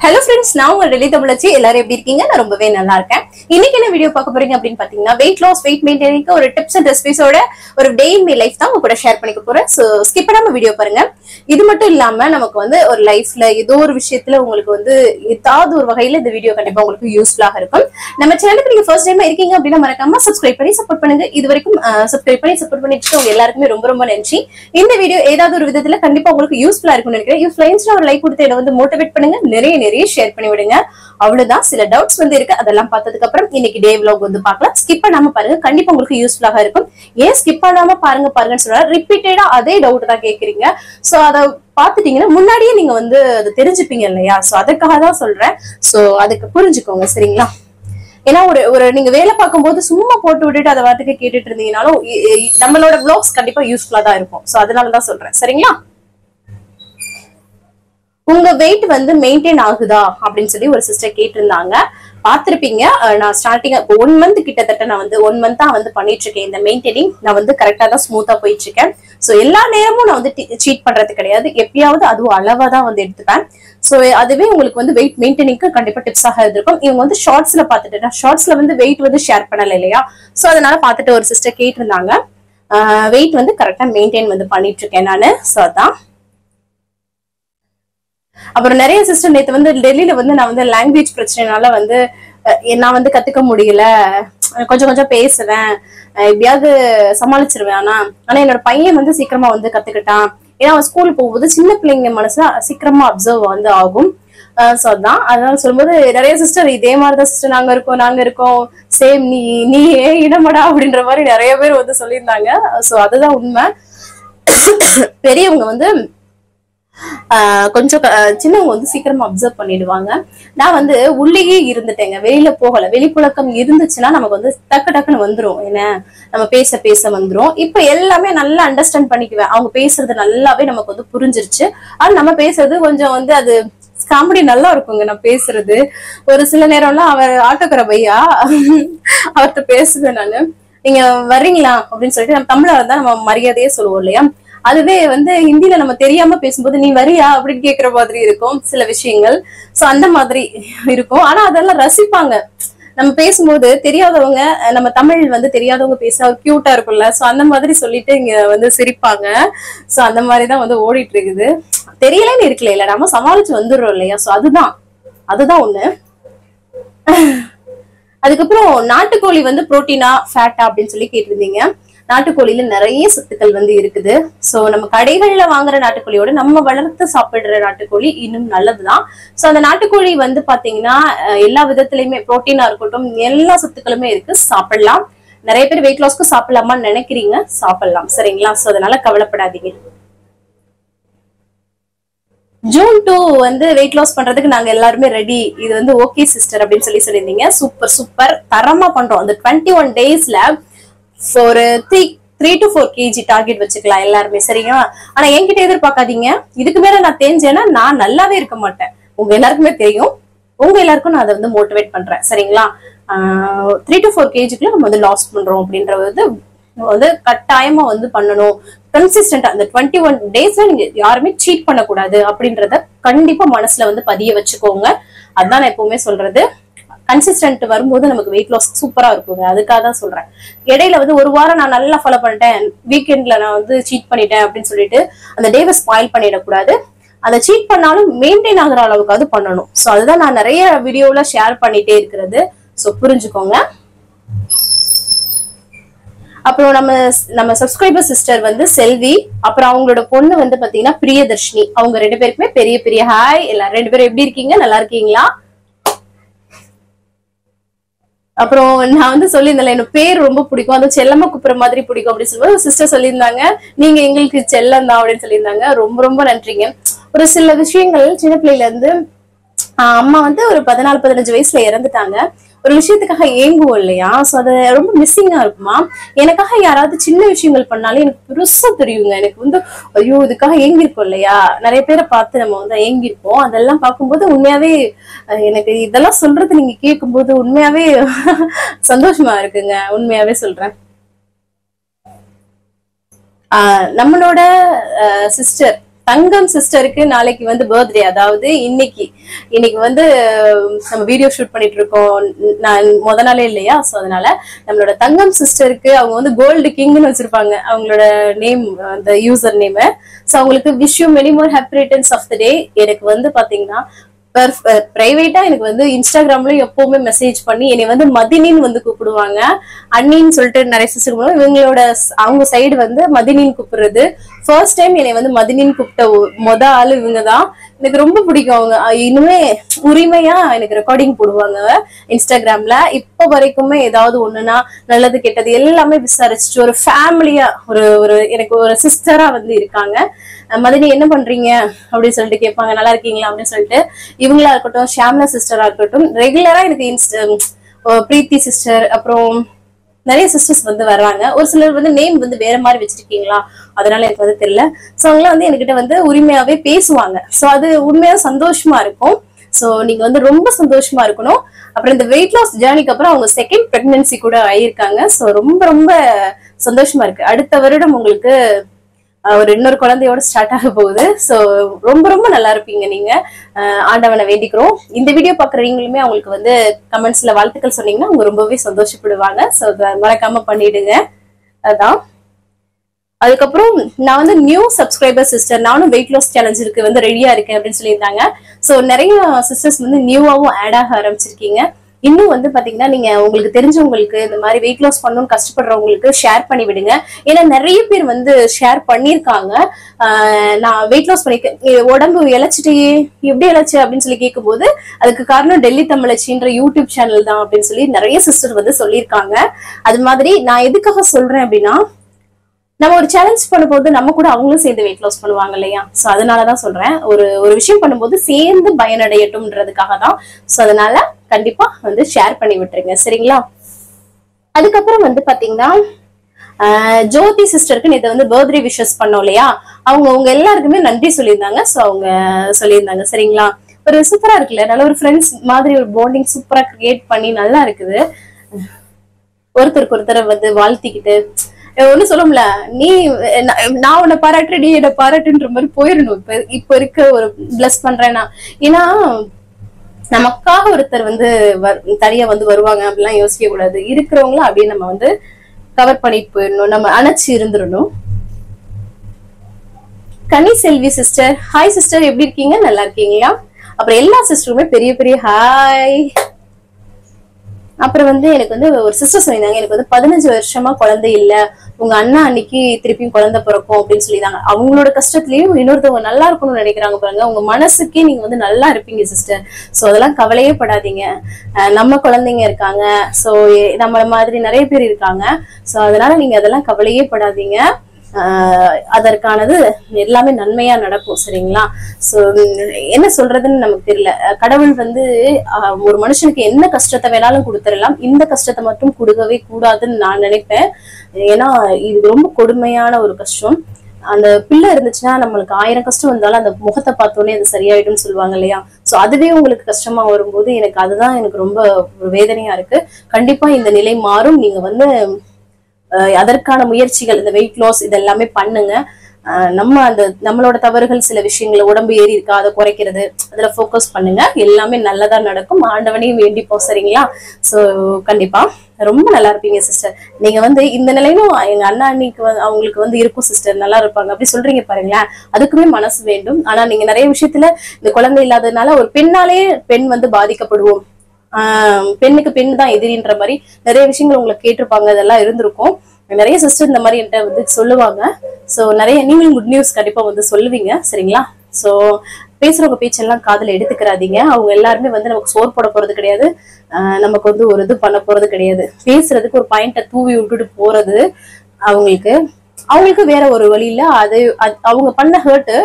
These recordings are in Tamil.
Hello friends, now we're really தமிழச்சி எல்லாரும் எப்படி இருக்கீங்க? நான் ரொம்பவே நல்லா இருக்கேன். இன்னைக்கு என்ன வீடியோ பார்க்க போறீங்க அப்படின்னு பாத்தீங்கன்னா weight loss, weight maintaining ஒரு டிப்ஸ் அண்ட் ரெசிபிஸோட ஒரு டே இன் மை லைஃப் தான் உங்க கூட ஷேர் பண்ணிக்க போறேன். சோ ஸ்கிப் பண்ணாம வீடியோ பாருங்க. இது மட்டும் இல்லாம நமக்கு ஒரு லைஃப்ல ஏதோ ஒரு விஷயத்துல உங்களுக்கு ஏதாவது ஒரு வகையில இந்த வீடியோ கண்டிப்பா உங்களுக்கு யூஸ்ஃபுல்லாக இருக்கும். நம்ம சேனலுக்கு நீங்க ஃபர்ஸ்ட் டைம் இருக்கீங்க அப்படின்னா மறக்காம சப்ஸ்கிரைப் பண்ணி சப்போர்ட் பண்ணுங்க. இது வரைக்கும் சப்ஸ்கிரைப் பண்ணி சப்போர்ட் பண்ணிட்டு உங்க எல்லாருக்குமே ரொம்ப ரொம்ப நன்றி. இந்த வீடியோ ஏதாவது ஒரு விதத்துல கண்டிப்பா உங்களுக்கு யூஸ்ஃபுல்லா இருக்கும்னு நினைக்கிறேன். யூஸ்ஃபுல்லா இருந்துச்சுன்னா ஒரு லைக் கொடுத்து என்ன மோட்டிவேட் பண்ணுங்க. நிறைய ஷேர் பண்ணி விடுங்க. அவ்வளவுதான். சில டவுட்ஸ் இருக்கு. அதெல்லாம் பார்த்ததுக்கு அப்புறம் இன்னைக்கு டே vlog பார்க்கலாம். ஸ்கிப் பண்ணாம பாருங்க. கண்டிப்பா உங்களுக்கு யூஸ்ஃபுல்லாக இருக்கும். ஏன் ஸ்கிப் பண்ணாம பாருங்கன்னு சொன்னா ரிப்பீட்டடா அதே டவுட் தான் கேக்குறீங்க. சோ அத பாத்துட்டீங்கன்னா முன்னாடியே நீங்க அதை தெரிஞ்சுப்பீங்க இல்லையா? சோ அதுக்காக தான் சொல்றேன். சோ அதுக்கு புரிஞ்சுக்கோங்க, சரிங்களா? ஏன்னா ஒரு நீங்க வேலை பார்க்கும் போது சும்மா போட்டு விட்டுட்டு அதை வாட்டுக்கு கேட்டுட்டு இருந்தீங்கன்னாலும் நம்மளோட vlogs கண்டிப்பா யூஸ்ஃபுல்லா தான் இருக்கும். சோ அதனாலதான் சொல்றேன், சரிங்களா? உங்க வெயிட் மெயின்டைன் ஆகுதா அப்படின்னு சொல்லி ஒரு சிஸ்டர் கேட்டிருந்தாங்க. பாத்திருப்பீங்க. நான் ஸ்டார்டிங் 1 மந்த் கிட்டத்தட்ட நான் 1 மந்த்தா பண்ணிட்டு இருக்கேன். இந்த மெயின்டைனிங் நான் கரெக்டா தான் ஸ்மூத்தா போயிட்டு இருக்கேன். சோ எல்லா நேரமும் நான் சீட் பண்றது கிடையாது. எப்பயாவது அதுவும் அளவா தான் எடுத்துப்பேன். சோ அதுவே உங்களுக்கு வெயிட் மெயின்டைனிங்க்கு கண்டிப்பா டிப்ஸாக இருந்திருக்கும். இவங்க ஷார்ட்ஸ்ல பாத்துட்டு ஷார்ட்ஸ்ல வெயிட் ஷேர் பண்ணல இல்லையா? சோ அதனால பாத்துட்டு ஒரு சிஸ்டர் கேட்டிருந்தாங்க. வெயிட் கரெக்டா மெயின்டைன் பண்ணிட்டு இருக்கேன் நானு. சோ அதான். அப்புறம் நிறைய சிஸ்டர் நேத்து டெல்லியில நான் லாங்குவேஜ் பிரச்சனைனால நான் கத்துக்க முடியல. கொஞ்சம் பேசுவேன், எப்படியாவது சமாளிச்சிருவேன். ஆனா என்னோட பையன் சீக்கிரமா கத்துக்கிட்டான். ஏன்னா அவன் ஸ்கூல் போகும்போது சின்ன பிள்ளைங்க மனசுல சீக்கிரமா அப்சர்வ் ஆகும். சோ அதான். அதனால சொல்லும்போது நிறைய சிஸ்டர் இதே மாதிரிதான் சிஸ்டர் நாங்க இருக்கோம் சேம் நீ ஏன் இடமடா அப்படின்ற மாதிரி நிறைய பேர் சொல்லியிருந்தாங்க. சோ அதுதான் உண்மை. பெரியவங்க கொஞ்சம் சின்னவங்க சீக்கிரமா அப்சர்வ் பண்ணிடுவாங்க. நான் உள்ளேயே இருந்துட்டேங்க, வெளியில போகல. வெளிப்புழக்கம் இருந்துச்சுன்னா நமக்கு டக்குன்னு வந்துரும். என்ன நம்ம பேச வந்துரும். இப்ப எல்லாமே நல்லா அண்டர்ஸ்டாண்ட் பண்ணிக்குவேன். அவங்க பேசுறது நல்லாவே நமக்கு புரிஞ்சிருச்சு. ஆனா நம்ம பேசுறது கொஞ்சம் அது காமெடி நல்லா இருக்குங்க. நான் பேசுறது ஒரு சில நேரம்லாம் அவர் ஆட்டோக்கிற பையா அவர்கிட்ட பேசுவேன் நானு. நீங்க வர்றீங்களா அப்படின்னு சொல்லிட்டு நம்ம தமிழா இருந்தா நம்ம மரியாதையே சொல்லுவோம் இல்லையா? அதுவே ஹிந்தில நம்ம தெரியாம பேசும்போது நீ வரியா அப்படின்னு கேக்குற மாதிரி இருக்கும் சில விஷயங்கள். சோ அந்த மாதிரி இருக்கும். ஆனா அதெல்லாம் ரசிப்பாங்க. நம்ம பேசும்போது தெரியாதவங்க நம்ம தமிழ் தெரியாதவங்க பேச கியூட்டா இருக்கும்ல. சோ அந்த மாதிரி சொல்லிட்டு இங்க சிரிப்பாங்க. சோ அந்த மாதிரிதான் ஓடிட்டு இருக்குது. தெரியலன்னு இருக்கல இல்ல, நம்ம சமாளிச்சு வந்துடுறோம் இல்லையா? சோ அதுதான் ஒண்ணு. அதுக்கப்புறம் நாட்டுக்கோழி புரோட்டீனா ஃபேட்டா அப்படின்னு சொல்லி கேட்டிருந்தீங்க. நாட்டுக்கோழியில நிறைய சத்துக்கள் இருக்குது. சோ நம்ம கடைகள்ல வாங்குற நாட்டுக்கோழியோட நம்ம வளர்த்து சாப்பிடுற நாட்டுக்கோழி இன்னும் நல்லதுதான். சோ அந்த நாட்டுக்கோழி பாத்தீங்கன்னா எல்லா விதத்திலயுமே புரோட்டீனா இருக்கட்டும் எல்லா சத்துக்களுமே இருக்கு. சாப்பிடலாம். நிறைய பேர் வெயிட் லாஸ்க்கு சாப்பிடலாமான்னு நினைக்கிறீங்க. சாப்பிடலாம், சரிங்களா? சோ அதனால கவலைப்படாதீங்க. ஜூன் 2 வெயிட் லாஸ் பண்றதுக்கு நாங்க எல்லாருமே ரெடி. இது ஓகே சிஸ்டர் அப்படின்னு சொல்லியிருந்தீங்க. சூப்பர் தரமா பண்றோம். அந்த 21 டேஸ்ல ஒரு 3 to 4 kg டார்கெட் வச்சுக்கலாம் எல்லாருமே, சரிங்களா? ஆனா என்கிட்ட எதிர்பார்க்காதீங்க. இதுக்கு மேல நான் தெரிஞ்சேன்னா நான் நல்லாவே இருக்க மாட்டேன். உங்க எல்லாருக்குமே தெரியும். உங்க எல்லாருக்கும் நான் அதை மோட்டிவேட் பண்றேன், சரிங்களா? 3 to 4 kgக்குள்ள நம்ம லாஸ் பண்றோம் அப்படின்றது கட்டாயமா பண்ணணும். கன்சிஸ்டன்டா அந்த 21 டேஸ்ல நீங்க யாருமே சீட் பண்ணக்கூடாது அப்படின்றத கண்டிப்பா மனசுல பதிய வச்சுக்கோங்க. அதான் நான் எப்பவுமே சொல்றது. கன்சிஸ்டன்ட் வரும்போது நமக்கு வெயிட் லாஸ் சூப்பரா இருக்குங்க. அதுக்காக தான் சொல்றேன். இடையில ஒரு வாரம் நான் நல்லா ஃபாலோ பண்ணிட்டேன், வீக்கெண்ட்ல நான் சீட் பண்ணிட்டேன் அப்படின்னு சொல்லிட்டு அந்த டேவை ஸ்பாயில் பண்ணிடக்கூடாது. அந்த சீட் பண்ணாலும் மெயின்டைன் ஆகுற அளவுக்காவது பண்ணணும். சோ அதுதான் நான் நிறைய வீடியோல ஷேர் பண்ணிட்டே இருக்கிறது. சோ புரிஞ்சுக்கோங்க. அப்புறம் நம்ம சப்ஸ்கிரைபர் சிஸ்டர் செல்வி, அப்புறம் அவங்களோட பொண்ணு பாத்தீங்கன்னா பிரியதர்ஷினி. அவங்க 2 பேருக்குமே பெரிய ஹாய். எல்லாரும் 2 பேரும் எப்படி இருக்கீங்க? நல்லா இருக்கீங்களா? அப்புறம் நான் சொல்லியிருந்தேன் எனக்கு பேர் ரொம்ப பிடிக்கும், அது செல்லமா கூப்பிடுற மாதிரி பிடிக்கும் அப்படின்னு சொல்லும்போது சிஸ்டர் சொல்லியிருந்தாங்க நீங்க எங்களுக்கு செல்லம் தான் அப்படின்னு சொல்லியிருந்தாங்க. ரொம்ப நன்றிங்க. ஒரு சில விஷயங்கள் சின்ன பிள்ளையில அம்மா ஒரு 14-15 வயசுல இறந்துட்டாங்க. ஒரு விஷயத்துக்காக ஏங்குவோம் இல்லையா? சோ அது ரொம்ப மிஸ்ஸிங்கா இருக்குமா. எனக்காக யாராவது சின்ன விஷயங்கள் பண்ணாலும் எனக்கு பெருசா தெரியுங்க. எனக்கு ஐயோ இதுக்காக ஏங்கிருக்கோம் இல்லையா? நிறைய பேரை பார்த்து நம்ம ஏங்கிருப்போம். அதெல்லாம் பார்க்கும்போது உண்மையாவே எனக்கு இதெல்லாம் சொல்றது நீங்க கேட்கும்போது உண்மையாவே சந்தோஷமா இருக்குங்க. உண்மையாவே சொல்றேன். நம்மளோட சிஸ்டர் தங்கம் சிஸ்டருக்கு நாளைக்கு வந்து பர்த்டே, அதாவது இன்னைக்கு வந்து நம்ம வீடியோ ஷூட் பண்ணிட்டு இருக்கோம், நான் முத நாளே இல்லையா. சோ அதனால நம்மளோட தங்கம் சிஸ்டருக்கு அவங்க வந்து கோல்டு கிங்னு வச்சிருப்பாங்க அவங்களோட நேம், அந்த யூசர் நேம். சோ அவங்களுக்கு wish you many more happy returns of the day. எனக்கு வந்து பாத்தீங்கன்னா பிரைவேட்டா எனக்கு வந்து இன்ஸ்டாகிராம்ல எப்பவுமே மெசேஜ் பண்ணி என்னை வந்து மதினின்னு வந்து கூப்பிடுவாங்க. அண்ணின்னு சொல்லிட்டு நிறைய சிஸ்டர் இவங்களோட அவங்க சைடு வந்து மதினின்னு கூப்பிடுறது. ஃபர்ஸ்ட் டைம் என்னை வந்து மதினின்னு கூப்பிட்ட ஆளு இவங்கதான். எனக்கு ரொம்ப பிடிக்கும். அவங்க இன்னுமே உரிமையா எனக்கு ரெக்கார்டிங் போடுவாங்க இன்ஸ்டாகிராம்ல. இப்ப வரைக்குமே ஏதாவது ஒண்ணுன்னா நல்லது கெட்டது எல்லாமே விசாரிச்சுட்டு ஒரு ஃபேமிலியா ஒரு எனக்கு ஒரு சிஸ்டரா வந்து இருக்காங்க. மதினி என்ன பண்றீங்க அப்படின்னு சொல்லிட்டு கேட்பாங்க, நல்லா இருக்கீங்களா அப்படின்னு சொல்லிட்டு. இவங்களா இருக்கட்டும், ஷியாம்லா சிஸ்டரா இருக்கட்டும், ரெகுலரா எனக்கு பிரீத்தி சிஸ்டர், அப்புறம் நிறைய சிஸ்டர்ஸ் வந்து வர்றாங்க. ஒரு சிலர் வந்து நேம் வந்து வேற மாதிரி வச்சிருக்கீங்களா, அதனால எனக்கு வந்து தெரியல. சோ அவங்க வந்து என்கிட்ட வந்து உரிமையாவே பேசுவாங்க. சோ அது உண்மையா சந்தோஷமா இருக்கும். சோ நீங்க வந்து ரொம்ப சந்தோஷமா இருக்கணும். அப்புறம் இந்த வெயிட் லாஸ் ஜேர்னிக்கு அப்புறம் அவங்க செகண்ட் பிரெக்னன்சி கூட ஆயிருக்காங்க. சோ ரொம்ப ரொம்ப சந்தோஷமா இருக்கு. அடுத்த வருடம் உங்களுக்கு ஒரு இன்னொரு குழந்தையோட ஸ்டார்ட் ஆக போகுது. சோ ரொம்ப ரொம்ப நல்லா இருப்பீங்க நீங்க. ஆண்டவனை வேண்டிக்கிறோம். இந்த வீடியோ பாக்குறவங்களுமே அவங்களுக்கு வந்து கமெண்ட்ஸ்ல வாழ்த்துக்கள் சொன்னீங்கன்னா அவங்க ரொம்பவே சந்தோஷப்படுவாங்க. சோ மறக்காம பண்ணிடுங்க. அதான். அதுக்கப்புறம் நான் வந்து நியூ சப்ஸ்கிரைபர் சிஸ்டர், நானும் வெயிட் லாஸ் சேலஞ்சுக்கு வந்து ரெடியா இருக்கேன் அப்படின்னு சொல்லியிருந்தாங்க. சோ நிறைய சிஸ்டர்ஸ் வந்து நியூவாவும் ஆட் ஆக ஆரம்பிச்சிருக்கீங்க. இன்னும் வந்து பாத்தீங்கன்னா நீங்க உங்களுக்கு தெரிஞ்சவங்களுக்கு இந்த மாதிரி வெயிட் லாஸ் பண்ணணும்னு கஷ்டப்படுறவங்களுக்கு ஷேர் பண்ணி விடுங்க. ஏன்னா நிறைய பேர் வந்து ஷேர் பண்ணிருக்காங்க. நான் வெயிட் லாஸ் பண்ணிருக்கேன், உடம்பு இழைச்சிட்டே எப்படி இழைச்சு அப்படின்னு சொல்லி கேட்கும் போது அதுக்கு காரணம் டெல்லி தமிழச்சின்ற யூடியூப் சேனல் தான் அப்படின்னு சொல்லி நிறைய சிஸ்டர் வந்து சொல்லியிருக்காங்க. அது மாதிரி நான் எதுக்காக சொல்றேன் அப்படின்னா, நம்ம ஒரு சேலஞ்ச் பண்ணும்போது நம்ம கூட அவங்களும் சேர்ந்து வெயிட் லாஸ் பண்ணுவாங்க இல்லையா. சோ அதனாலதான் சொல்றேன், ஒரு விஷயம் பண்ணும்போது சேர்ந்து பயனடையட்டும்ன்றதுக்காக தான். சோ அதனால கண்டிப்பா வந்து ஷேர் பண்ணி விட்டுருங்க, சரிங்களா. அதுக்கப்புறம் வந்து பாத்தீங்கன்னா ஜோதி சிஸ்டருக்கு நேற்று வந்து பர்த்டே விஷஸ் பண்ணோம் இல்லையா, அவங்க எல்லாருக்குமே நன்றி சொல்லியிருந்தாங்க. சோ அவங்க சொல்லியிருந்தாங்க, சரிங்களா. ஒரு சூப்பரா இருக்குல்ல, நல்ல ஒரு ஃப்ரெண்ட்ஸ் மாதிரி ஒரு பாண்டிங் சூப்பரா கிரியேட் பண்ணி நல்லா இருக்குது. ஒருத்தருக்கு ஒருத்தரை வந்து வாழ்த்திக்கிட்டு ஒண்ணு சொல்லும்ல, நான் உன்னை பாராட்டு நீ என்ன பாராட்டுன்ற மாதிரி போயிடணும். இப்ப இருக்க ஒரு பிளஸ் பண்றேன்னா, ஏன்னா நமக்காக ஒருத்தர் வந்து தனியா வந்து வருவாங்க அப்படிலாம் யோசிக்க கூடாது. இருக்கிறவங்களும் அப்படியே நம்ம வந்து கவர் பண்ணிட்டு போயிடணும், நம்ம அணைச்சு இருந்துடணும். கனி செல்வி சிஸ்டர், ஹாய் சிஸ்டர், எப்படி இருக்கீங்க, நல்லா இருக்கீங்களா. அப்புறம் எல்லா சிஸ்டருமே பெரிய பெரிய ஹாய். அப்புறம் வந்து எனக்கு வந்து ஒரு சிஸ்டர் சொல்லியிருந்தாங்க, எனக்கு வந்து 15 வருஷமா குழந்தை இல்ல, உங்க அண்ணா அன்னைக்கு திருப்பியும் குழந்தை பிறக்கும் அப்படின்னு சொல்லியிருந்தாங்க. அவங்களோட கஷ்டத்துலயும் இன்னொருத்தவங்க நல்லா இருக்கணும்னு நினைக்கிறாங்க பாருங்க. உங்க மனசுக்கே நீங்க வந்து நல்லா இருப்பீங்க சிஸ்டர். சோ அதெல்லாம் கவலையே படாதீங்க. நம்ம குழந்தைங்க இருக்காங்க, சோ நம்மள மாதிரி நிறைய பேர் இருக்காங்க. சோ அதனால நீங்க அதெல்லாம் கவலையே படாதீங்க. அதற்கானது எல்லாமே நன்மையா நடக்கும், சரிங்களா. சோ என்ன சொல்றதுன்னு நமக்கு தெரியல. கடவுள் வந்து ஒரு மனுஷனுக்கு என்ன கஷ்டத்தை வேணாலும் கொடுத்துடலாம், இந்த கஷ்டத்தை மட்டும் கொடுக்கவே கூடாதுன்னு நான் நினைப்பேன். ஏன்னா இது ரொம்ப கொடுமையான ஒரு கஷ்டம். அந்த பிள்ளை இருந்துச்சுன்னா நம்மளுக்கு 1000 கஷ்டம் வந்தாலும் அந்த முகத்தை பார்த்தோன்னே அது சரியாயிடும் சொல்லுவாங்க இல்லையா. சோ அதுவே உங்களுக்கு கஷ்டமா வரும்போது எனக்கு ரொம்ப வேதனையா இருக்கு. கண்டிப்பா இந்த நிலை மாறும். நீங்க வந்து அதற்கான முயற்சிகள், இந்த வெயிட் லாஸ் இதெல்லாமே பண்ணுங்க. நம்மளோட தவறுகள் சில விஷயங்களை, உடம்பு ஏறி இருக்கா அதை குறைக்கிறது, அதுல போக்கஸ் பண்ணுங்க. எல்லாமே நல்லதா நடக்கும். ஆண்டவனையும் வேண்டிப்போம், சரிங்களா. சோ கண்டிப்பா ரொம்ப நல்லா இருப்பீங்க சிஸ்டர். நீங்க வந்து இந்த நிலையிலும் எங்க அண்ணா அண்ணிக்கு அவங்களுக்கு வந்து இருக்கும் சிஸ்டர், நல்லா இருப்பாங்க அப்படி சொல்றீங்க பாருங்களேன். அதுக்குமே மனசு வேண்டும். ஆனா நீங்க நிறைய விஷயத்துல இந்த குழந்தை இல்லாததுனால ஒரு பெண்ணாலே பெண் வந்து பாதிக்கப்படுவோம், பெண்ணுக்கு பெண் தான் எதிரின்ற மாதிரி நிறைய விஷயங்கள் உங்களுக்கு கேட்டிருப்பாங்க, அதெல்லாம் இருந்திருக்கும். நிறைய சிஸ்டர் இந்த மாதிரி என்கிட்ட வந்து சொல்லுவாங்க. சோ நிறைய நீங்களும் குட் நியூஸ் கண்டிப்பா வந்து சொல்லுவீங்க, சரிங்களா. சோ பேசுறவங்க பேச்செல்லாம் காதுல எடுத்துக்கிறாதீங்க. அவங்க எல்லாருமே வந்து நமக்கு சோறு போட போறது கிடையாது, நமக்கு வந்து ஒரு இது பண்ண போறது கிடையாது. பேசுறதுக்கு ஒரு பாயிண்ட தூவி விட்டுட்டு போறது அவங்களுக்கு வேற ஒரு வழியில அவங்க பண்ண ஹர்ட்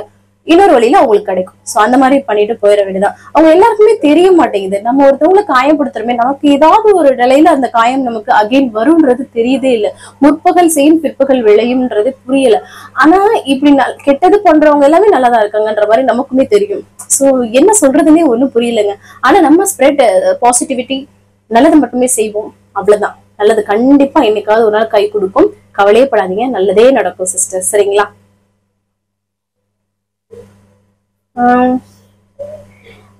இன்னொரு வழியில அவங்களுக்கு கிடைக்கும். சோ அந்த மாதிரி பண்ணிட்டு போயிட வேண்டியதான். அவங்க எல்லாருக்குமே தெரிய மாட்டேங்குது, நம்ம ஒருத்தவங்களை காயப்படுத்துறோமே, நமக்கு ஏதாவது ஒரு நிலையில அந்த காயம் நமக்கு அகைன் வரும்ன்றது தெரியுதே இல்லை. முற்பகல் செய்யும் பிற்பகல் விளையும்ன்றது புரியல. ஆனா இப்படி கெட்டது பண்றவங்க எல்லாமே நல்லாதான் இருக்காங்கன்ற மாதிரி நமக்குமே தெரியும். சோ என்ன சொல்றதுன்னே ஒண்ணும் புரியலைங்க. ஆனா நம்ம ஸ்ப்ரெட் பாசிட்டிவிட்டி, நல்லது மட்டுமே செய்வோம், அவ்வளவுதான். நல்லது கண்டிப்பா என்னைக்காவது ஒரு நாள் கை கொடுக்கும். கவலையே படாதீங்க, நல்லதே நடக்கும் சிஸ்டர், சரிங்களா.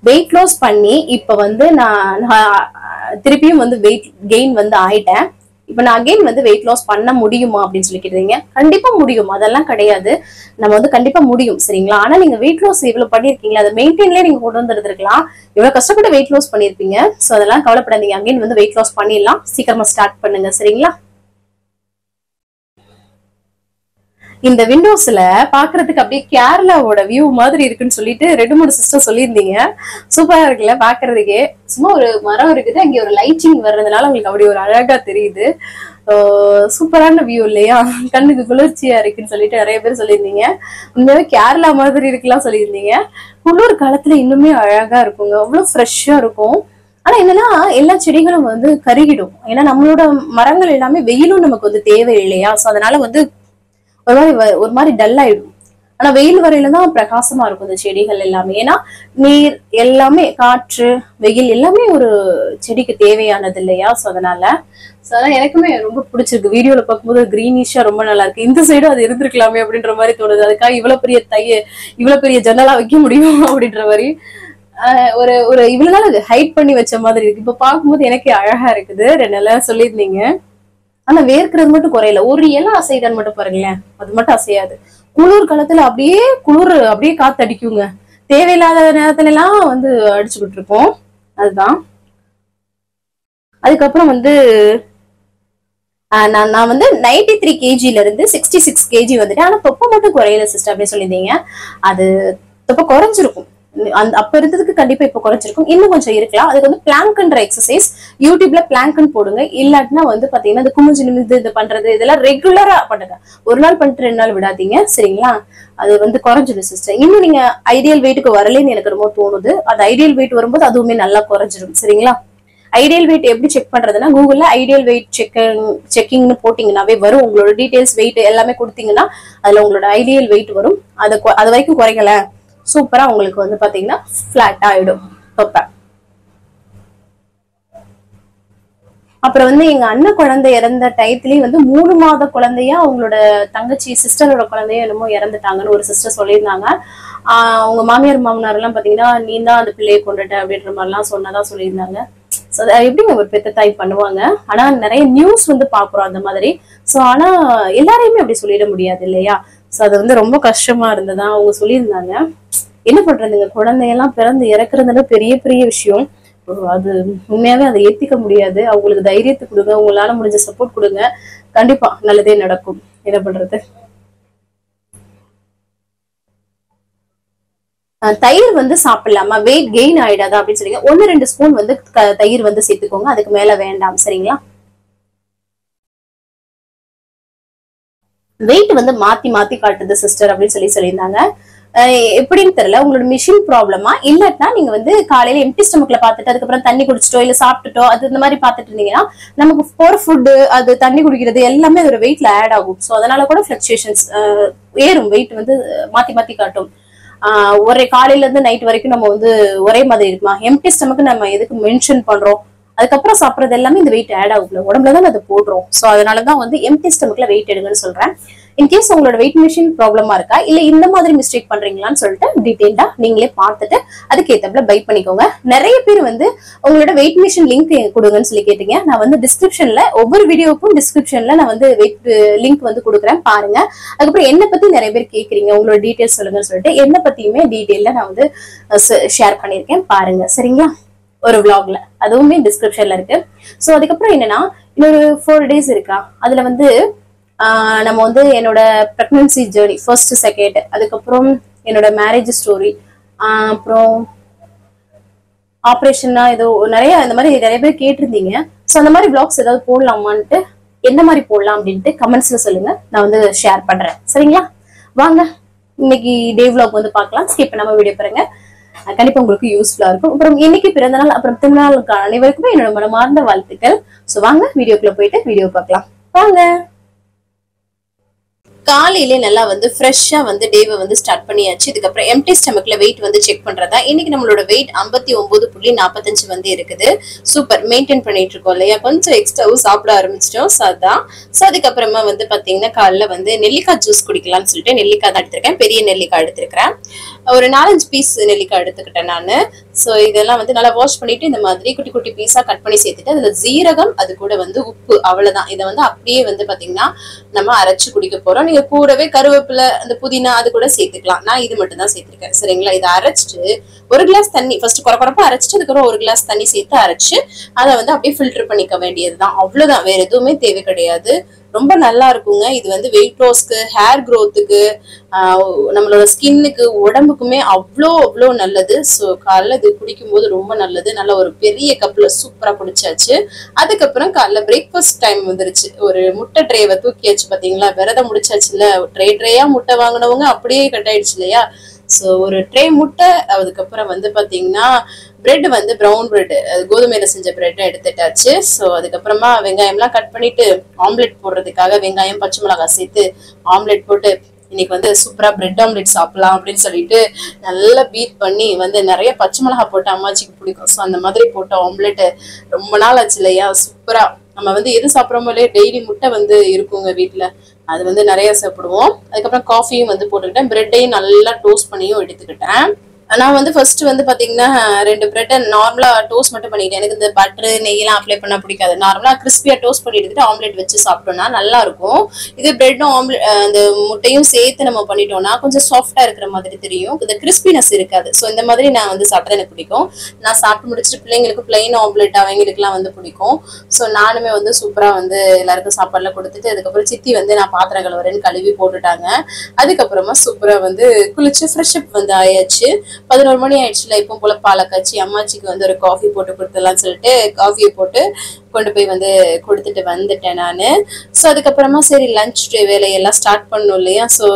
வெயிட் லாஸ் பண்ணி இப்ப வந்து நான் திருப்பியும் வந்து வெயிட் கெயின் வந்து ஆயிட்டேன். இப்ப நான் அகைன் வந்து வெயிட் லாஸ் பண்ண முடியுமா அப்படின்னு சொல்லி கேட்டீங்க. கண்டிப்பா முடியும், அதெல்லாம் கிடையாது, நம்ம வந்து கண்டிப்பா முடியும் சரிங்களா. ஆனா நீங்க வெயிட் லாஸ் இவ்வளவு பண்ணிருக்கீங்களா, அதை மெயின்டைன்லயே நீங்க கொண்டு வந்துருக்கலாம். இவ்வளவு கஷ்டப்பட்டு வெயிட் லாஸ் பண்ணிருப்பீங்க. சோ அதெல்லாம் கவலைப்படாதீங்க, அகைன் வந்து வெயிட் லாஸ் பண்ணிடலாம். சீக்கிரமா ஸ்டார்ட் பண்ணுங்க சரிங்களா. இந்த விண்டோஸ்ல பாக்குறதுக்கு அப்படியே கேரளாவோட வியூ மாதிரி இருக்குன்னு சொல்லிட்டு 2-3 சிஸ்டர் சொல்லியிருந்தீங்க. சூப்பரா இருக்குல்ல பாக்குறதுக்கே. சும்மா ஒரு மரம் இருக்குது, அங்கே ஒரு லைட்டிங் வர்றதுனால உங்களுக்கு அப்படி ஒரு அழகா தெரியுது. சூப்பரான வியூ இல்லையா, கண்ணுக்கு குளிர்ச்சியா இருக்குன்னு சொல்லிட்டு நிறைய பேர் சொல்லியிருந்தீங்க. உண்மையாவே கேரளா மாதிரி இருக்குலாம் சொல்லியிருந்தீங்க. குளிர் காலத்துல இன்னுமே அழகா இருக்குங்க, அவ்வளவு ஃப்ரெஷ்ஷா இருக்கும். ஆனா என்னன்னா எல்லா செடிகளும் வந்து கருகிடும். ஏன்னா நம்மளோட மரங்கள் எல்லாமே வெயிலும் நமக்கு வந்து தேவை இல்லையா. சோ அதனால வந்து ஒரு மாதிரி டல் ஆயிடும். ஆனா வெயில் வரையில தான் பிரகாசமா இருக்கும் இந்த செடிகள் எல்லாமே. ஏன்னா நீர் எல்லாமே, காற்று, வெயில் எல்லாமே ஒரு செடிக்கு தேவையானது இல்லையா. சோ அதனால எனக்குமே ரொம்ப பிடிச்சிருக்கு. வீடியோல பார்க்கும்போது கிரீனிஷா ரொம்ப நல்லா இருக்கு. இந்த சைடும் அது இருந்திருக்கலாமே அப்படின்ற மாதிரி தோணுது. அதுக்காக இவ்வளவு பெரிய ஜன்னலா வைக்க முடியும் அப்படின்ற மாதிரி ஒரு ஒரு இவ்வளவு நாள் ஹைட் பண்ணி வச்ச மாதிரி இருக்கு. இப்ப பார்க்கும்போது எனக்கே அழகா இருக்குது. 2 நாளா சொல்லியிருந்தீங்க. ஆனா வேர்க்கிறது மட்டும் குறையல. ஒரு இலை அசைதான் மட்டும் பாருங்களேன், அது மட்டும் அசையாது. குளிர் காலத்துல அப்படியே குளிர் அப்படியே காத்து அடிக்குங்க. தேவையில்லாத நேரத்துல எல்லாம் வந்து அடிச்சுக்கிட்டு இருக்கோம். அதுதான். அதுக்கப்புறம் வந்து நான் வந்து 93 kgல இருந்து 66 kg வந்துட்டேன். ஆனா தொப்பை மட்டும் குறையல சிஸ்டர் அப்படின்னு சொல்லியிருந்தீங்க. அது தொப்பை குறைஞ்சிருக்கும், அப்ப இருந்ததுக்கு கண்டிப்பா இப்ப குறைஞ்சிருக்கும். இன்னும் கொஞ்சம் இருக்கலாம். அதுக்கு வந்து பிளாங்க்ன்ற எக்ஸசைஸ் யூடியூப்ல பிளாங்க்னு போடுங்க. இல்லாட்டினா வந்து பாத்தீங்கன்னா இந்த குமிஞ்சு நிமிந்து இது பண்றது இதெல்லாம் ரெகுலரா பண்ணுங்க. ஒரு நாள் பண்ணிட்டு 2 நாள் விடாதீங்க சரிங்களா. அது வந்து குறைஞ்சிடும் சிஸ்டர். இன்னும் நீங்க ஐடியல் வெயிட்டுக்கு வரலன்னு எனக்கு ரொம்ப தோணுது. அது ஐடியல் வெயிட் வரும்போது அதுவுமே நல்லா குறைஞ்சிடும் சரிங்களா. ஐடியல் வெயிட் எப்படி செக் பண்றதுன்னா, கூகுள்ல ஐடியல் வெயிட் செக்கிங்னு போட்டீங்கன்னாவே வரும். உங்களோட டீடைல்ஸ் வெயிட் எல்லாமே கொடுத்தீங்கன்னா அதுல உங்களோட ஐடியல் வெயிட் வரும். அது வரைக்கும் குறைக்கல, சூப்பரா உங்களுக்கு வந்து பாத்தீங்கன்னா பிளாட் ஆயிடும் தொப்பை. அப்புறம் வந்து எங்க அண்ணன் குழந்தை இறந்த டயத்துலயும் வந்து 3 மாத குழந்தையா அவங்களோட தங்கச்சி சிஸ்டரோட குழந்தைய என்னமோ இறந்துட்டாங்கன்னு ஒரு சிஸ்டர் சொல்லியிருந்தாங்க. அவங்க மாமியார் மாமனார் எல்லாம் பாத்தீங்கன்னா நீ தான் அந்த பிள்ளையை கொண்டுட்ட அப்படின்ற மாதிரி எல்லாம் சொன்னதா சொல்லியிருந்தாங்க. எப்படிங்க ஒரு பெத்த தாய் பண்ணுவாங்க. ஆனா நிறைய நியூஸ் வந்து பாக்குறோம் அந்த மாதிரி. சோ ஆனா எல்லாரையுமே அப்படி சொல்லிட முடியாது இல்லையா. சோ அது வந்து ரொம்ப கஷ்டமா இருந்ததா அவங்க சொல்லியிருந்தாங்க. என்ன பண்றதுங்க, குழந்தையெல்லாம் பிறந்து இறக்குறதுல பெரிய பெரிய விஷயம். அது உண்மையாவே அதை ஏத்திக்க முடியாது. அவங்களுக்கு தைரியத்தை கொடுங்க, உங்களால முடிஞ்ச சப்போர்ட் கொடுங்க, கண்டிப்பா நல்லதே நடக்கும். என்ன பண்றது. தயிர் வந்து சாப்பிடலாமா, வெயிட் கெயின் ஆயிடாதா அப்படின்னு சொல்லி 1-2 ஸ்பூன் வந்து தயிர் வந்து சேர்த்துக்கோங்க, அதுக்கு மேல வேண்டாம் சரிங்களா. வெயிட் வந்து மாத்தி மாத்தி காட்டுது சிஸ்டர் அப்படின்னு சொல்லியிருந்தாங்க. எப்படின்னு தெரியல, உங்களோட மிஷின் ப்ராப்ளமா இல்லாட்டா நீங்க வந்து காலையில எம்டி ஸ்டமக்ல பாத்துட்டு அதுக்கப்புறம் தண்ணி குடிச்சிட்டோ இல்ல சாப்பிட்டுட்டோ அது இந்த மாதிரி பாத்துட்டு இருந்தீங்கன்னா நமக்கு போற ஃபுட்டு அது தண்ணி குடிக்கிறது எல்லாமே அதோட வெயிட்ல ஆட் ஆகும். சோ அதனால கூட பிளக்சுவேஷன்ஸ் ஏறும், வெயிட் வந்து மாத்தி மாத்தி காட்டும். ஒரே காலையில இருந்து நைட் வரைக்கும் நம்ம வந்து ஒரே மாதிரி இருக்குமா. எம்டி ஸ்டமக்கு நம்ம எதுக்கு மென்ஷன் பண்றோம், அதுக்கப்புறம் சாப்பிட்றது எல்லாமே இந்த வெயிட் ஆட் ஆகுது, உடம்புலதான் அதை போடுறோம். சோ அதனாலதான் வந்து எம்டி ஸ்டமக்ல வெயிட் எடுங்கன்னு சொல்றேன். இன்கேஸ் உங்களோட வெயிட் மிஷின் ப்ராப்ளமா இருக்கா இல்ல இந்த மாதிரி மிஸ்டேக் பண்றீங்களான்னு சொல்லிட்டு டீடைல்டா நீங்களே பார்த்துட்டு அதுக்கு ஏத்தப்பல பை பண்ணிக்கோங்க. நிறைய பேர் வந்து உங்களோட வெயிட் மிஷின் லிங்க் கொடுங்கன்னு சொல்லி கேட்டீங்க. நான் வந்து டிஸ்கிரிப்ஷன்ல ஒவ்வொரு வீடியோக்கும் டிஸ்கிரிப்ஷன்ல நான் வந்து வெயிட் லிங்க் வந்து கொடுக்குறேன், பாருங்க. அதுக்கப்புறம் என்ன பத்தி நிறைய பேர் கேக்குறீங்க, உங்களோட டீடைல்ஸ் சொல்லுங்கன்னு சொல்லிட்டு என்ன பத்தியுமே டீடைல்ல நான் வந்து ஷேர் பண்ணிருக்கேன், பாருங்க சரிங்களா. ஒரு vlogல அதுவுமே டிஸ்கிரிப்ஷன்ல இருக்கு. சோ அதுக்கப்புறம் என்னன்னா இன்னொரு 4 days இருக்கா, அதுல வந்து நம்ம வந்து என்னோட பிரெக்னன்சி ஜேர்னி ஃபர்ஸ்ட் செகண்ட், அதுக்கப்புறம் என்னோட மேரேஜ் ஸ்டோரி, அப்புறம் ஆப்ரேஷன்னா ஏதோ நிறைய இந்த மாதிரி நிறைய பேர் கேட்டிருந்தீங்க. ஸோ அந்த மாதிரி பிளாக்ஸ் ஏதாவது போடலாமான்ட்டு, என்ன மாதிரி போடலாம் அப்படின்ட்டு கமெண்ட்ஸ்ல சொல்லுங்க, நான் வந்து ஷேர் பண்றேன் சரிங்களா. வாங்க இன்னைக்கு டே vlog வந்து பார்க்கலாம். ஸ்கிப் பண்ணாம வீடியோ பாருங்க, கண்டிப்பா உங்களுக்கு யூஸ்ஃபுல்லா இருக்கும். அப்புறம் இன்னைக்கு பிறந்த நாள் அப்புறம் திருநாளுக்கு அனைவருக்குமே என்னோட மனமார்ந்த வாழ்த்துக்கள். ஸோ வாங்க வீடியோக்குள்ள போயிட்டு வீடியோ பார்க்கலாம், வாங்க. காலையிலே நல்லா வந்து ஃப்ரெஷ்ஷா வந்து டேவை வந்து ஸ்டார்ட் பண்ணியாச்சு. இதுக்கப்புறம் எம்டி ஸ்டமக்ல வெயிட் வந்து செக் பண்றதா. இன்னைக்கு நம்மளோட வெயிட் 59.45 வந்து இருக்குது. சூப்பர், மெயின்டைன் பண்ணிட்டு இருக்கோம் இல்லையா. கொஞ்சம் எக்ஸ்ட்ராவும் சாப்பிட ஆரம்பிச்சிட்டோம். ஸோ அதான். ஸோ அதுக்கப்புறமா வந்து பாத்தீங்கன்னா காலைல வந்து நெல்லிக்காய் ஜூஸ் குடிக்கலாம்னு சொல்லிட்டு நெல்லிக்காய் தான் எடுத்திருக்கேன். பெரிய நெல்லிக்காய் எடுத்திருக்கிறேன். ஒரு 4-5 பீஸ் நெல்லிக்காய் எடுத்துக்கிட்டேன் நான். ஸோ இதெல்லாம் வந்து நல்லா வாஷ் பண்ணிட்டு இந்த மாதிரி குட்டி குட்டி பீஸா கட் பண்ணி சேர்த்துட்டு அதுல ஜீரகம், அது கூட வந்து உப்பு, அவ்வளவுதான். இதை வந்து அப்படியே வந்து பாத்தீங்கன்னா நம்ம அரைச்சு குடிக்க போறோம். நீங்க கூடவே கருவேப்பிலை, அந்த புதினா அது கூட சேர்த்துக்கலாம். நான் இது மட்டும் தான் சேர்த்திருக்கேன். சரிங்களா. இதை அரைச்சிட்டு 1 கிளாஸ் தண்ணி ஃபர்ஸ்ட் குறப்பா அரைச்சிட்டு அதுக்கப்புறம் 1 கிளாஸ் தண்ணி சேர்த்து அரைச்சு அதை வந்து அப்படியே ஃபில்டர் பண்ணிக்க வேண்டியதுதான். அவ்வளவுதான், வேற எதுவுமே தேவை கிடையாது. ரொம்ப நல்லா இருக்குங்க. இது வந்து வெயிட் லாஸ்க்கு, ஹேர் க்ரோத்துக்கு, நம்மளோட ஸ்கின்னுக்கு, உடம்புக்குமே அவ்வளோ நல்லது. ஸோ காலைல இது குடிக்கும் போது ரொம்ப நல்லது. நல்ல ஒரு பெரிய கப்ல சூப்பரா குடிச்சாச்சு. அதுக்கப்புறம் காலைல பிரேக்ஃபாஸ்ட் டைம் வந்துருச்சு. ஒரு முட்டை ட்ரேவை தூக்கியாச்சு. பாத்தீங்களா, விரதம் முடிச்சாச்சுல. ட்ரேயா முட்டை வாங்கினவங்க அப்படியே கட் ஆயிடுச்சு இல்லையா. ஸோ ஒரு ட்ரே முட்டை, அதுக்கப்புறம் வந்து பாத்தீங்கன்னா பிரெட் வந்து ப்ரௌன் பிரெட், கோதுமையில செஞ்ச பிரெட் எடுத்துட்டாச்சு. ஸோ அதுக்கப்புறமா வெங்காயம்லாம் கட் பண்ணிட்டு ஆம்லெட் போடுறதுக்காக வெங்காயம், பச்சை மிளகாய் சேர்த்து ஆம்லெட் போட்டு இன்னைக்கு வந்து சூப்பரா பிரெட் ஆம்லெட் சாப்பிடலாம் அப்படின்னு சொல்லிட்டு நல்லா பீட் பண்ணி வந்து நிறைய பச்சை மிளகாய் போட்டு அம்மாச்சிக்கு பிடிக்கும். ஸோ அந்த மாதிரி போட்ட ஆம்லெட் ரொம்ப நாள் ஆச்சு இல்லையா. சூப்பரா நம்ம வந்து எது சாப்பிட்றோமோலே டெய்லி முட்டை வந்து இருக்குங்க வீட்டுல, அது வந்து நிறைய சாப்பிடுவோம். அதுக்கப்புறம் காஃபியும் வந்து போட்டுக்கிட்டேன். பிரெட்டையும் நல்லா டோஸ்ட் பண்ணியும் எடுத்துக்கிட்டேன். நான் வந்து ஃபர்ஸ்ட் வந்து பாத்தீங்கன்னா 2 பிரெட்டை நார்மலா டோஸ்ட் மட்டும் பண்ணிக்கிட்டேன். எனக்கு இந்த பட்டர் நெய்யெல்லாம் அப்ளை பண்ண பிடிக்காது. நார்மலா கிறிஸ்பியா டோஸ்ட் பண்ணி எடுத்துட்டு ஆம்லெட் வச்சு சாப்பிட்டோம்னா நல்லா இருக்கும். இது பிரெட்டும் ஆம்லெட் அந்த முட்டையும் சேர்த்து நம்ம பண்ணிட்டோம்னா கொஞ்சம் சாஃப்டா இருக்கிற மாதிரி தெரியும். இந்த கிறிஸ்பினஸ் இருக்காது. ஸோ இந்த மாதிரி நான் வந்து சாப்பிட்டா எனக்கு பிடிக்கும். நான் சாப்பிட்டு முடிச்சுட்டு பிள்ளைங்களுக்கு பிளைன் ஆம்லெட் அவங்களுக்குலாம் வந்து பிடிக்கும். ஸோ நானுமே வந்து சூப்பரா வந்து எல்லாருக்கும் சாப்பாடுலாம் கொடுத்துட்டு அதுக்கப்புறம் சித்தி வந்து நான் பாத்திரம் கழுவுறேன்னு கழுவி போட்டுட்டாங்க. அதுக்கப்புறமா சூப்பரா வந்து குளிச்சு ஃப்ரெஷ் அப் வந்து ஆயாச்சு. 11 மணி ஆயிடுச்சுல. இப்போ போல பாலை காய்ச்சி அம்மாச்சிக்கு வந்து ஒரு காஃபி போட்டு கொடுத்துடலாம்னு சொல்லிட்டு காஃபியை போட்டு கொண்டு போய் வந்து கொடுத்துட்டு வந்துட்டேன் நான். ஸோ அதுக்கப்புறமா சரி லஞ்ச் வேலையெல்லாம் ஸ்டார்ட் பண்ணணும் இல்லையா. ஸோ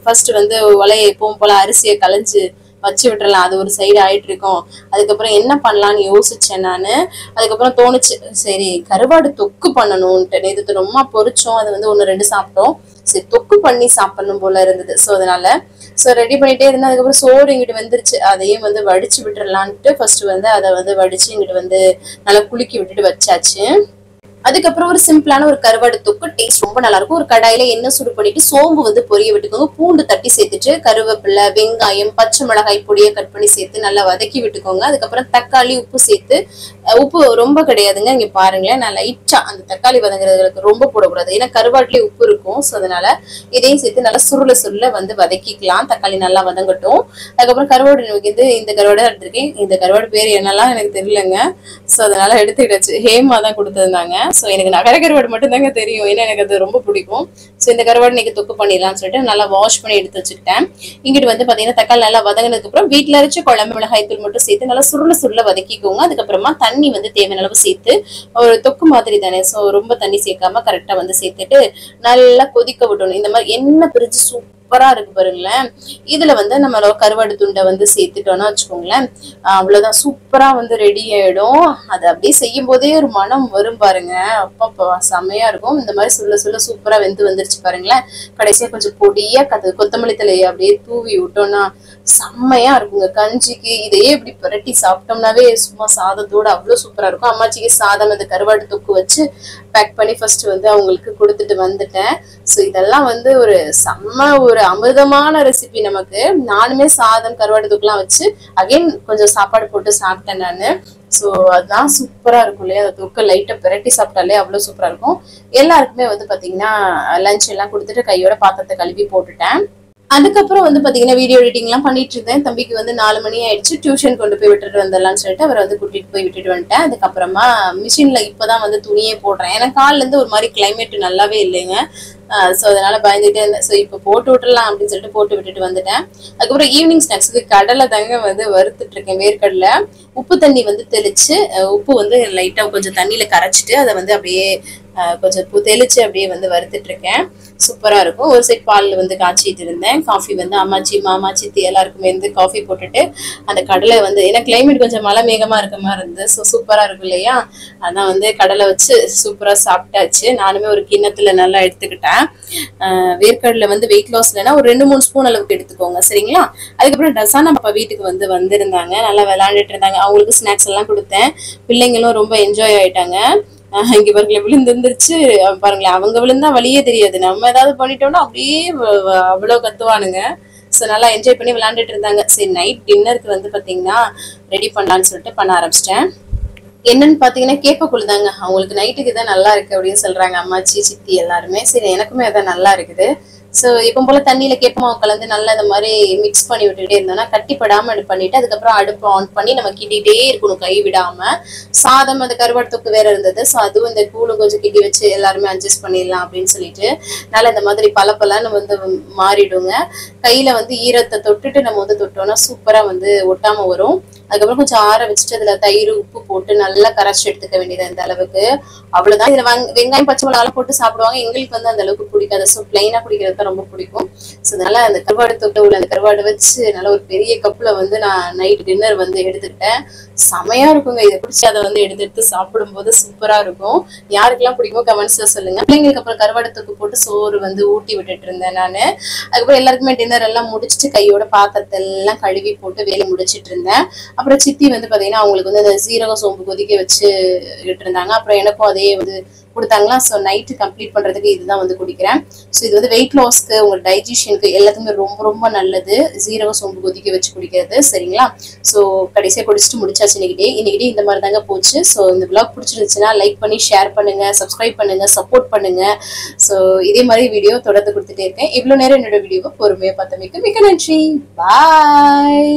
ஃபர்ஸ்ட் வந்து உலையை எப்பவும் போல அரிசியை களைஞ்சு வச்சு விட்டுறலாம், அது ஒரு சைடு ஆயிட்டு இருக்கோம். அதுக்கப்புறம் என்ன பண்ணலான்னு யோசிச்சேன் நான். அதுக்கப்புறம் தோணுச்சு சரி கருவாடு தொக்கு பண்ணணும்ட்டு. நேற்று ரொம்ப பொரிச்சோம், அது வந்து 1-2 சாப்பிட்டோம். சரி தொக்கு பண்ணி சாப்பிடணும் போல இருந்தது. ஸோ அதனால ரெடி பண்ணிட்டே இருந்தேன். அதுக்கப்புறம் சோறு இங்கிட்டு வந்துருச்சு, அதையும் வந்து வடிச்சு விட்டுறலான்ட்டு ஃபர்ஸ்ட் வந்து அதை வந்து வடிச்சு இங்கிட்டு வந்து நல்லா குலுக்கி விட்டுட்டு வச்சாச்சு. அதுக்கப்புறம் ஒரு சிம்பிளான ஒரு கருவாடு தொக்கு டேஸ்ட் ரொம்ப நல்லா இருக்கும். ஒரு கடாயில எண்ணெய் சூடு பண்ணிட்டு சோம்பு வந்து பொரிய விட்டுக்கோங்க. பூண்டு தட்டி சேர்த்துட்டு கருவேப்பிலை, வெங்காயம், பச்சை மிளகாய் பொடியை கட் பண்ணி சேர்த்து நல்லா வதக்கி விட்டுக்கோங்க. அதுக்கப்புறம் தக்காளி, உப்பு சேர்த்து, உப்பு ரொம்ப கிடையாதுங்க, இங்க பாருங்களேன். நான் லைட்டா அந்த தக்காளி வதங்குறதுக்கு ரொம்ப போடக்கூடாது, ஏன்னா கருவாட்டிலே உப்பு இருக்கும். ஸோ அதனால இதையும் சேர்த்து நல்லா சுருள வந்து வதக்கிக்கலாம். தக்காளி நல்லா வதங்கட்டும். அதுக்கப்புறம் கருவாடு வந்து இந்த கருவாடு எடுத்திருக்கேன். இந்த கருவாடு பேர் என்னெல்லாம் எனக்கு தெரியலங்க. ஸோ அதனால எடுத்துக்கிட்டாச்சு. ஹேமா தான் கொடுத்துருந்தாங்க. ஸோ எனக்கு நகர கருவாடு மட்டும் தாங்க தெரியும், ஏன்னா எனக்கு அது ரொம்ப பிடிக்கும். ஸோ இந்த கருவாடு இன்னைக்கு தொக்கு பண்ணிடலாம்னு சொல்லிட்டு நல்லா வாஷ் பண்ணி எடுத்து வச்சுக்கிட்டேன். இங்கிட்டு வந்து பாத்தீங்கன்னா தக்காளி நல்லா வதங்கினதுக்கு அப்புறம் வீட்டுல அரைச்சு குழம்பு மிளகாய் தூள் மட்டும் சேர்த்து நல்லா சுருள வதக்கிக்கோங்க. அதுக்கப்புறமா தண்ணி வந்து தேவையான அளவு சேர்த்து, ஒரு தொக்கு மாதிரி தானே, ஸோ ரொம்ப தண்ணி சேர்க்காம கரெக்டா வந்து சேர்த்துட்டு நல்லா கொதிக்க விடணும். இந்த மாதிரி எண்ணெய் பிரிஞ்சு சூப்பரா இருக்கு பாருங்களேன். இதுல வந்து நம்ம கருவாடு துண்டை வந்து சேர்த்துட்டோம்னா வச்சுக்கோங்களேன், அவ்வளவுதான், சூப்பரா வந்து ரெடி ஆயிடும். அது அப்படியே செய்யும் போதே ஒரு மனம் வரும் பாருங்க, அப்பா செம்மையா இருக்கும். இந்த மாதிரி சொல்ல சூப்பரா வெந்து வந்துருச்சு பாருங்களேன். கடைசியா கொஞ்சம் பொடியா கொத்தமல்லி தலையை அப்படியே தூவி விட்டோம்னா செம்மையா இருக்குங்க. கஞ்சிக்கு இதையே இப்படி புரட்டி சாப்பிட்டோம்னாவே சும்மா சாதத்தோட அவ்வளவு சூப்பரா இருக்கும். அம்மாச்சிக்கு சாதம் அந்த கருவாடு தொக்கு வச்சு பேக் பண்ணி ஃபர்ஸ்ட் வந்து அவங்களுக்கு கொடுத்துட்டு வந்துட்டேன். ஸோ இதெல்லாம் வந்து ஒரு செம்ம ஒரு அமிர்தமான ரெசிபி நமக்கு. நானுமே சாதம் கருவாடு தொக்குலாம் வச்சு அகைன் கொஞ்சம் சாப்பாடு போட்டு சாப்பிட்டேன் நான். ஸோ அதுதான் சூப்பரா இருக்கும் இல்லையா. அந்த தொக்கை லைட்டா பிரட்டி சாப்பிட்டாலே அவ்வளவு சூப்பரா இருக்கும். எல்லாருக்குமே வந்து பாத்தீங்கன்னா லஞ்ச் எல்லாம் கொடுத்துட்டு கையோட பாத்திரத்தை கழுவி போட்டுட்டேன். அதுக்கப்புறம் வந்து பாத்தீங்கன்னா வீடியோ எடிட்டிங் எல்லாம் பண்ணிட்டு இருந்தேன். தம்பிக்கு வந்து 4 மணி ஆயிடுச்சு. டியூஷன் கொண்டு போய் விட்டுட்டு வந்துடலாம்னு சொல்லிட்டு அவரை வந்து கூட்டிட்டு போய் விட்டுட்டு வந்துட்டேன். அதுக்கப்புறமா மிஷின்ல இப்பதான் வந்து துணியே போடுறேன். ஏன்னா காலில இருந்து ஒரு மாதிரி கிளைமேட் நல்லாவே இல்லைங்க. ஸோ அதனால பயந்துட்டே இருந்தேன். ஸோ இப்போ போட்டு விட்டுறலாம் அப்படின்னு சொல்லிட்டு போட்டு விட்டுட்டு வந்துட்டேன். அதுக்கப்புறம் ஈவினிங் ஸ்நாக்ஸுக்கு கடலை தாங்க வந்து வறுத்துட்டு இருக்கேன். வேர்க்கடலை உப்பு தண்ணி வந்து தெளிச்சு, உப்பு வந்து லைட்டா கொஞ்சம் தண்ணியில கரைச்சிட்டு அதை வந்து அப்படியே கொஞ்சம் தெளிச்சு அப்படியே வந்து வறுத்துட்டு இருக்கேன். சூப்பரா இருக்கும். ஒரு சைட் பால் வந்து காய்ச்சிட்டு இருந்தேன். காஃபி வந்து அம்மாச்சி மாமா சித்தி எல்லாருக்குமே வந்து காஃபி போட்டுட்டு அந்த கடலை வந்து ஏன்னா கிளைமேட் கொஞ்சம் மழை மேகமா இருக்க மாதிரி இருந்தது. ஸோ சூப்பரா இருக்கும் இல்லையா, அதான் வந்து கடலை வச்சு சூப்பரா சாப்பிட்டாச்சு. நானுமே ஒரு கிண்ணத்துல நல்லா எடுத்துக்கிட்டேன். வேர்க்கடலை வந்து வெயிட் லாஸ் இல்லைன்னா ஒரு 2-3 ஸ்பூன் அளவுக்கு எடுத்துக்கோங்க சரிங்களா. அதுக்கப்புறம் டசானா பாப்பா வீட்டுக்கு வந்து வந்திருந்தாங்க, நல்லா விளையாண்டுட்டு இருந்தாங்க. அவங்களுக்கு ஸ்நாக்ஸ் எல்லாம் கொடுத்தேன். பிள்ளைங்களும் ரொம்ப என்ஜாய் ஆயிட்டாங்க. இங்க பாருங்களேன் விழுந்துருச்சு பாருங்களேன். அவங்க விழுந்தா வழியே தெரியாது, நம்ம ஏதாவது பண்ணிட்டோம்னா அப்படியே அவ்வளவு கத்துவானுங்க. ஸோ நல்லா என்ஜாய் பண்ணி விளையாண்டுட்டு இருந்தாங்க. சரி நைட் டின்னருக்கு வந்து பாத்தீங்கன்னா ரெடி பண்ணலான்னு சொல்லிட்டு பண்ண ஆரம்பிச்சிட்டேன். என்னன்னு பாத்தீங்கன்னா கேப்பக்குழு தாங்க. அவங்களுக்கு நைட்டுக்கு தான் நல்லா இருக்கு அப்படின்னு சொல்றாங்க அம்மாச்சி சித்தி எல்லாருமே. சரி எனக்குமே அதான் நல்லா இருக்குது. ஸோ இப்போ போல தண்ணியில கேப்பமாவு கலந்து நல்லா இந்த மாதிரி மிக்ஸ் பண்ணி விட்டுட்டே இருந்தோம்னா கட்டிப்படாம பண்ணிட்டு அதுக்கப்புறம் அடுப்பு ஆன் பண்ணி நம்ம கிட்டிகிட்டே இருக்கணும் கை விடாம. சாதம் அந்த கருவாடு தொக்கு வேற இருந்தது. ஸோ அதுவும் இந்த கூழு கொஞ்சம் கிட்டி வச்சு எல்லாருமே அட்ஜஸ்ட் பண்ணிடலாம் அப்படின்னு சொல்லிட்டு நல்லா இந்த மாதிரி பலப்பலன்னு வந்து மாறிடுங்க. கையில வந்து ஈரத்தை தொட்டுட்டு நம்ம வந்து தொட்டோம்னா சூப்பரா வந்து ஒட்டாம வரும். அதுக்கப்புறம் கொஞ்சம் ஆற வச்சுட்டு அதுல தயிர் உப்பு போட்டு நல்லா கரைச்சி எடுத்துக்க வேண்டியது இந்த அளவுக்கு. அவ்வளவுதான். இதுல வெங்காயம் பச்சை மிளகாலாம் போட்டு சாப்பிடுவாங்க, எங்களுக்கு வந்து அந்த அளவுக்கு பிடிக்காது. ஸோ பிளைனா குடிக்கிறது தான் ரொம்ப பிடிக்கும். ஸோ அதனால அந்த கருவாடு தொட்டை உள்ள அந்த கருவாடு வச்சு நல்லா ஒரு பெரிய கப்புல வந்து நான் நைட் டின்னர் வந்து எடுத்துக்கிட்டேன். செமையா இருக்குங்க. இதை பிடிச்சி அதை வந்து எடுத்து சாப்பிடும் போது சூப்பரா இருக்கும். யாருக்கெல்லாம் பிடிக்குமோ கமெண்ட்ஸ்ல சொல்லுங்க. பிள்ளைங்களுக்கு அப்புறம் கருவாடு தொக்கு போட்டு சோறு வந்து ஊட்டி விட்டுட்டு இருந்தேன் நானு. அதுக்கப்புறம் எல்லாருக்குமே டின்னர் எல்லாம் முடிச்சுட்டு கையோட பாத்திரத்தை எல்லாம் கழுவி போட்டு வேலை முடிச்சிட்டு இருந்தேன். அப்புறம் சித்தி வந்து பாத்தீங்கன்னா அவங்களுக்கு வந்து அந்த சீரக சோம்பு கொதிக்க வச்சு இட்டு இருந்தாங்க. அப்புறம் எனக்கும் அதே வந்து கொடுத்தாங்களா. ஸோ நைட்டு கம்ப்ளீட் பண்றதுக்கு இதுதான் வந்து குடிக்கிறேன். ஸோ இது வந்து வெயிட் லாஸ்க்கு உங்க டைஜஷனுக்கு எல்லாத்துக்குமே ரொம்ப ரொம்ப நல்லது சீரக சோம்பு கொதிக்க வச்சு குடிக்கிறது சரிங்களா. ஸோ கடைசியா குடிச்சிட்டு முடிச்சாச்சு இன்னைக்கு இந்த மாதிரி தாங்க போச்சு. ஸோ இந்த விளாக் பிடிச்சிருந்துச்சுன்னா லைக் பண்ணி ஷேர் பண்ணுங்க, சப்ஸ்கிரைப் பண்ணுங்க, சப்போர்ட் பண்ணுங்க. ஸோ இதே மாதிரி வீடியோ தொடர்ந்து கொடுத்துட்டே இருக்கேன். இவ்வளவு நேரம் என்னோட வீடியோவை பொறுமையா பார்த்தமைக்கு மிக்க நன்றி. பாய்.